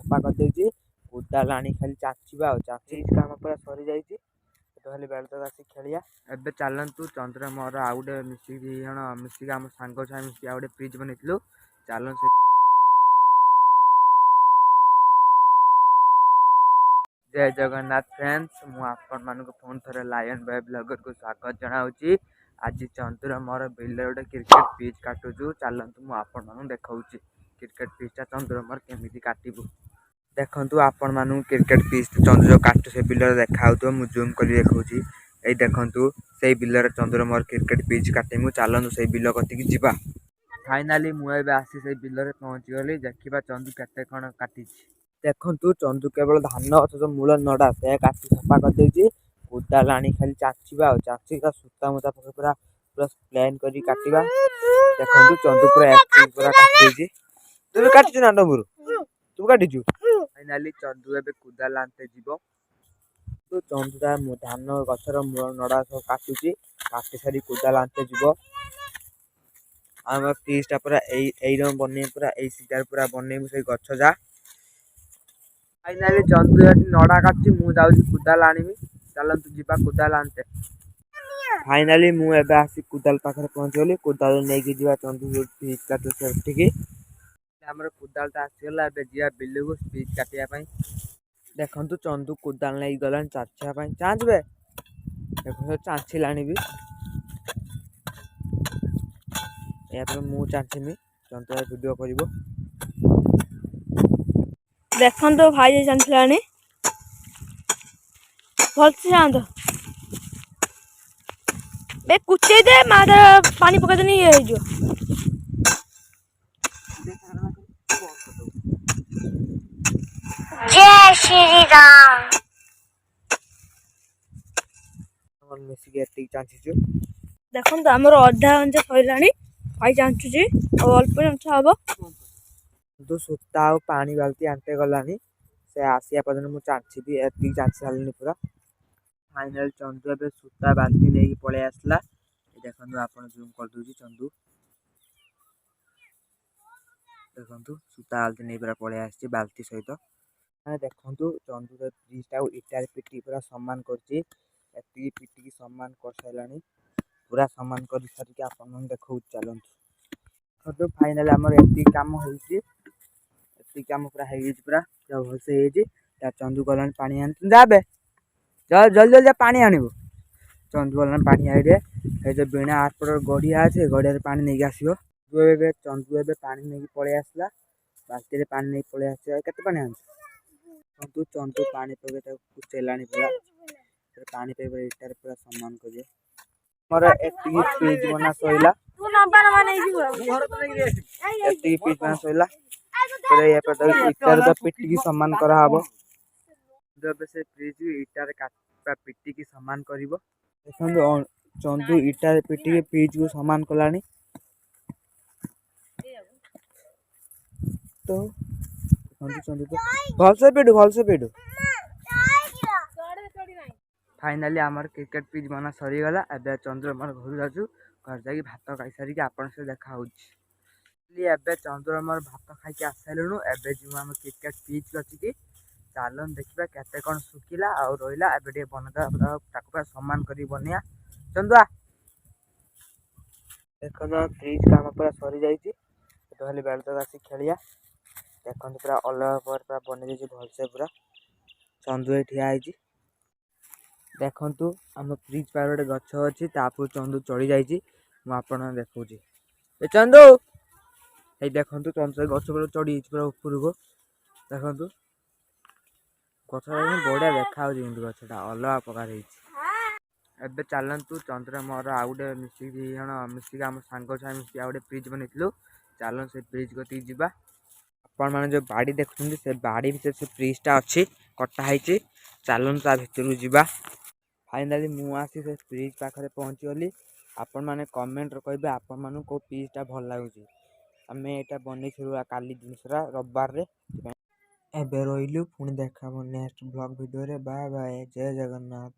सफा कर कोदाल आनी खाली चाचिबा चाची काम पूरा सरी जाइए खाली बेल तक आसी खेलिया एबे चलतु चंद्र मोर आउ गए मिसिक आम सांग छुआ मिसिक आउ गए फ्रिज बनइलु चल जय जगन्नाथ फ्रेंड्स मुझे फोन थे लायन बॉय ब्लॉगर को स्वागत जनाऊँगी। आज चंदुर मोर बिल गोटे क्रिकेट पिच काटुचु चलतु मुझे देखा क्रिकेट पिचटा चंदुर मोर केमी काटबू देखु आपण मानू क्रिकेट पिच चंदुर काटु से बिल देखा मुझे जूम कर देखा ये देखु से बिलर चंदुर मोर क्रिकेट पिच काटमु चलतु से बिल कतिक जावा फाइनाली मुझे आसी से बिल पहुँची गली देखा चंदू केते कण काटी देखु चंदू केवल धान गछ मूल नड़ा से काटी सफा कर कोदाल आनी खाली चाचिबा चाची सूता मुता पके पूरा पूरा प्लेन कर काटिबा देखु चंदू पूरा पूरा काटी तू काटु ना डबुर तू काटु फाइनाली चंदू एबे कोदाल आनते जीवो तो चंदूटा धान गछर मूल नड़ा सब काटुची काटी सारी कोदाल आनते जीवो आम पिचटा पूरा बन पूरा सीधार पूरा बनइबू से गछ जा फाइनाली चंदू नड़ा काटुची मुझे कोदाल आनमी चलतु जीवा कोदाल आनते फाइनाली मुझे आसी कोदाल पाखे पहुँच गली कोदाल नहीं जावा चंदू पिच काटु से आमर कोदालटा आसीगला जा बिल को पिच काटापी देखु चंदू कोदाल नहीं गला चाचापी चाँचबे देखो चाँचिला भी यापर मुझे चाँचमी चंदू वीडियो कर देखो तो भाई चाहला भल से जात बे कुचे दे मादा पानी पका देनी ये जो जय श्री राम देखो तो आमर अधा अंश सैला भाई चाहूँ अल्प अंश हम तो सूता पानी बाल्टी आनते गलानी से आसिया पर्यटन मुझे चाची एति चाची सारे पूरा फाइनाल चंदू ए सूता बाल्टी नहीं पलि आसला देखो आप जूम कर दूसरी चंदू देखु सूता बाल्टी नहीं पूरा पलि आसी बाल्टी सहित देखु चंदू फ्रिजटा इटार पिटी पूरा सामान कर पिटिकी सामान कर सारा पूरा सामान कर सारिक आप देखो चलतु फाइनाल आमर एति कम हो कम पूरा पूरा भलसे चंदू गलानी पानी आन जाबे जल्दी जल्दी पानी आणबू चंदू गलानी पानी आए जो बिना आठपट गड़िया अच्छे गड़िया पानी नहीं आसो चंदू ए पानी नहीं पलि आसला बाल्टी पानी नहीं पलि आस के पानी आन चंदू पानी पके कुचेला पूरा पानी पे इटार पूरा सामान कर मोर एति पिच बना सैला एति पिच बना सैला इटार पिटिकी सामान कराब से फ्रिज इटार काटा पिटिकी सामान कर देखो चंदू इटार पिटिकी फ्रिज को सामान कलानी तो चंदू तो भलसे पेटू फाइनाली आमर क्रिकेट पिच बना सरीगला एबे चंद्र मोर घर जाचु घर जा भात खाई सारिक आपन से देखा एबे चंद्र मोर भात खाई आस सारूँ एबे जो आम क्रिकेट पिच अच्छी कि चलन देखा केते कौन सुखिला आ रहा एबे पूरा सामान कर बनया चंदुआ देखो फ्रिज काम पूरा सरी जाइए खाली बेल तक आसी खेलिया देखो पूरा अलग पूरा बन भलसे पूरा चंदू ठिया देखु आम फ्रिज पार गोटे गछ अच्छी तापर चंदू चढ़ी जाइए मुझे देखा चंदू ये देखु चंदू गछ पर चढ़ी पूरा ऊपर को देखु गछ बढ़िया देखा गछटा अलग प्रकार एबे चलतु चंद्र मोर आउ गए मिसिक आम सांग छुआ मिसिक आउ गए फ्रिज बनइलु चल से फ्रिज कति जावा आपण मैंने जो बाड़ी देखुं से बाड़ी भर से फ्रिजटा अच्छी कटाई चलतु ता भर जावा फाइनाली मुझे से फ्रिज पाखे पहुँची गली आपण मैंने कमेंट कहे आपण मान को पिचटा भल लगुच आम यहाँ बन काली दिन सारा रविवार एबे रही पुणी देखा नेक्स्ट ब्लॉग वीडियो रे बाय बाय जय जगन्नाथ।